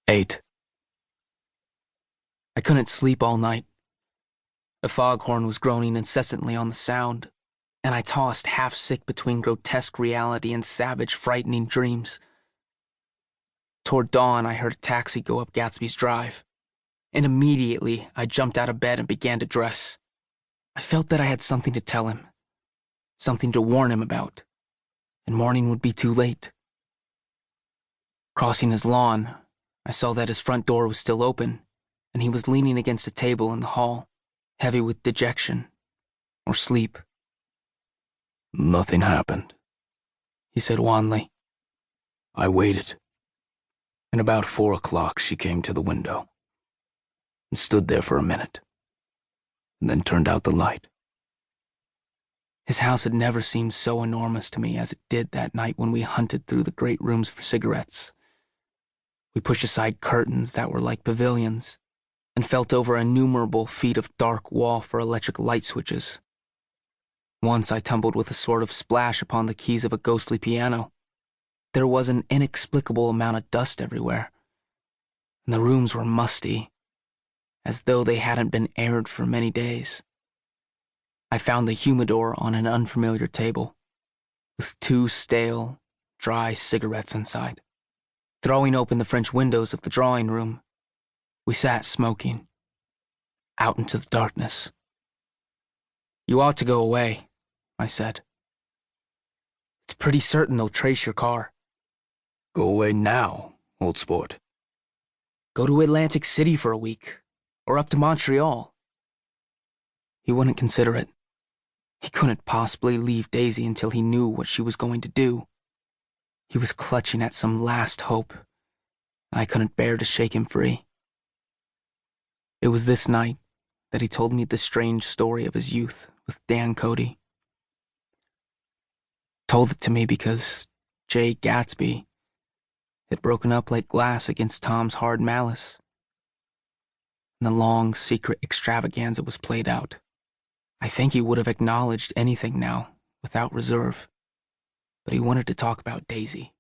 8. I couldn't sleep all night. A foghorn was groaning incessantly on the sound, and I tossed half-sick between grotesque reality and savage, frightening dreams. Toward dawn, I heard a taxi go up Gatsby's drive, and immediately I jumped out of bed and began to dress. I felt that I had something to tell him, something to warn him about, and morning would be too late. Crossing his lawn, I saw that his front door was still open, and he was leaning against a table in the hall, heavy with dejection or sleep. "Nothing happened," he said wanly. "I waited, and about 4 o'clock she came to the window and stood there for a minute, and then turned out the light." His house had never seemed so enormous to me as it did that night when we hunted through the great rooms for cigarettes. We pushed aside curtains that were like pavilions and felt over innumerable feet of dark wall for electric light switches. Once I tumbled with a sort of splash upon the keys of a ghostly piano. There was an inexplicable amount of dust everywhere, and the rooms were musty, as though they hadn't been aired for many days. I found the humidor on an unfamiliar table, with 2 stale, dry cigarettes inside. Throwing open the French windows of the drawing room, we sat smoking, out into the darkness. "You ought to go away," I said. "It's pretty certain they'll trace your car." "Go away now, old sport." "Go to Atlantic City for a week, or up to Montreal." He wouldn't consider it. He couldn't possibly leave Daisy until he knew what she was going to do. He was clutching at some last hope, and I couldn't bear to shake him free. It was this night that he told me the strange story of his youth with Dan Cody. Told it to me because Jay Gatsby had broken up like glass against Tom's hard malice, and the long, secret extravaganza was played out. I think he would have acknowledged anything now, without reserve, but he wanted to talk about Daisy.